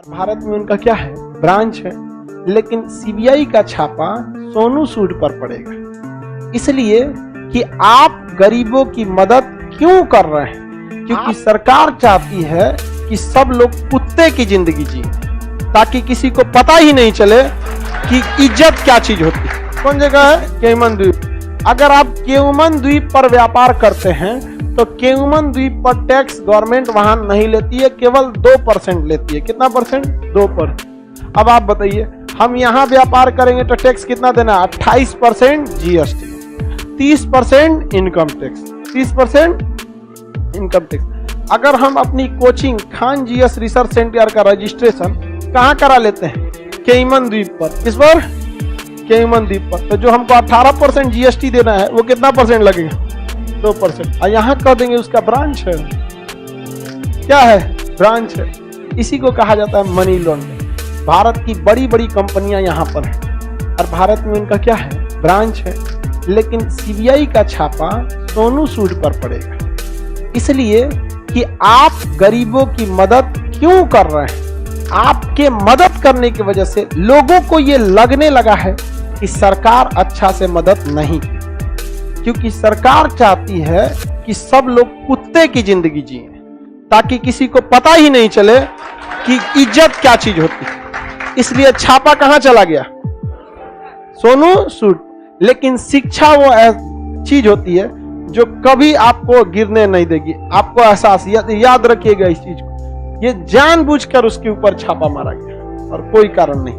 भारत में उनका क्या है, ब्रांच है, लेकिन सीबीआई का छापा सोनू सूद पर पड़ेगा। इसलिए कि आप गरीबों की मदद क्यों कर रहे हैं? क्योंकि सरकार चाहती है कि सब लोग कुत्ते की जिंदगी जिए, ताकि किसी को पता ही नहीं चले कि इज्जत क्या चीज होती है। कौन जगह है? केमन द्वीप। अगर आप केमन द्वीप पर व्यापार करते हैं तो केमन द्वीप पर टैक्स गवर्नमेंट वहां नहीं लेती है, केवल 2% लेती है। कितना परसेंट? 2%। अब आप बताइए, हम यहां व्यापार करेंगे तो टैक्स कितना देना? 28% GST, 30% income tax, 30% income tax. अगर हम अपनी coaching Khan GS research centre का रजिस्ट्रेशन कहां करा लेते हैं? केमन द्वीप पर। किस पर? केमन द्वीप पर। तो जो हमको 18% जीएसटी देना है वो कितना परसेंट लगेगा? 2%। और यहां कह देंगे उसका ब्रांच है। क्या है? ब्रांच है। इसी को कहा जाता है मनी लॉन्ड्रिंग। भारत की बड़ी बड़ी कंपनियां यहां पर हैं और भारत में उनका क्या है, ब्रांच है, लेकिन सीबीआई का छापा सोनू सूद पर पड़ेगा। इसलिए कि आप गरीबों की मदद क्यों कर रहे हैं? आपके मदद करने की वजह से लोगों को यह लगने लगा है कि सरकार अच्छा से मदद नहीं, क्योंकि सरकार चाहती है कि सब लोग कुत्ते की जिंदगी जिए, ताकि किसी को पता ही नहीं चले कि इज्जत क्या चीज होती है। इसलिए छापा कहां चला गया? सोनू सूद। लेकिन शिक्षा वो चीज होती है जो कभी आपको गिरने नहीं देगी। आपको एहसास, याद रखिएगा इस चीज को, ये जानबूझकर उसके ऊपर छापा मारा गया और कोई कारण नहीं।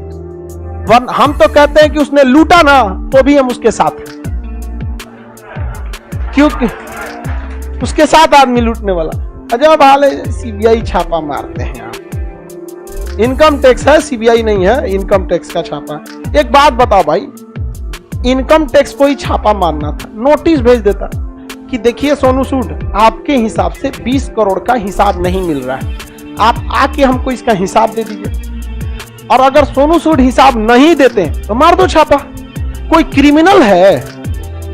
वरना हम तो कहते हैं कि उसने लूटा ना, तो भी हम उसके साथ हैं, क्योंकि उसके साथ आदमी लूटने वाला। अजब हाल है, सीबीआई छापा मारते हैं आप। इनकम टैक्स है, सीबीआई नहीं है, इनकम टैक्स का छापा। एक बात बताओ भाई, इनकम टैक्स को ही छापा मारना था, नोटिस भेज देता कि देखिए सोनू सूद, आपके हिसाब से 20 करोड़ का हिसाब नहीं मिल रहा है, आप आके हमको इसका हिसाब दे दीजिए। और अगर सोनू सूद हिसाब नहीं देते तो मार दो छापा। कोई क्रिमिनल है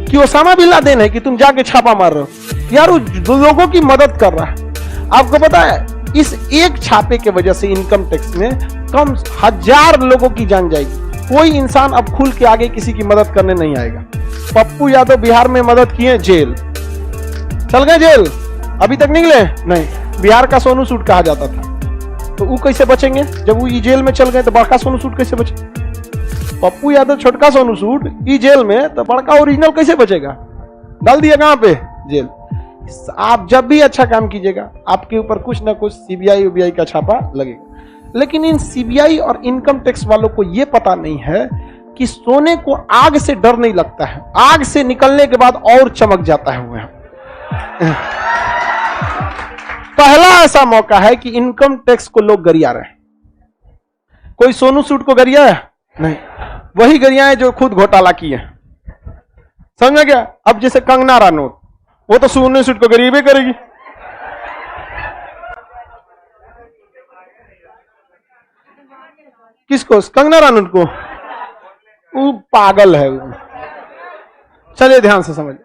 कि ओसामा बिन लादेन है कि तुम जाके छापा मार रहे हो? यार वो लोगों की मदद कर रहा है। आपको पता है, इस एक छापे के वजह से इनकम टैक्स में कम 1000 लोगों की जान जाएगी। कोई इंसान अब खुल के आगे किसी की मदद करने नहीं आएगा। पप्पू यादव बिहार में मदद किए, जेल चल गए, जेल अभी तक निकले नहीं। बिहार का सोनू सूद कहा जाता था, तो वो कैसे बचेंगे? जब वो जेल में चल गए तो बड़का सोनू सूद कैसे बचे? पप्पू यादव छोटका सोनू सूद ई जेल में, तो बड़का ओरिजिनल कैसे बचेगा? डाल दिया कहां पे? जेल। आप जब भी अच्छा काम कीजिएगा आपके ऊपर कुछ ना कुछ सीबीआई का छापा लगेगा। लेकिन इन सीबीआई और इनकम टैक्स वालों को यह पता नहीं है कि सोने को आग से डर नहीं लगता है, आग से निकलने के बाद और चमक जाता है वो। पहला ऐसा मौका है कि इनकम टैक्स को लोग गरिया रहे हैं। कोई सोनू सूद को गरिया है? नहीं, वही गरिया है जो खुद घोटाला किए। समझ गया? अब जैसे कंगना रनौत, वो तो सोनू सूद को गरीबे करेगी। किसको? कंगना रनौत को। वो पागल है। चलिए ध्यान से समझ।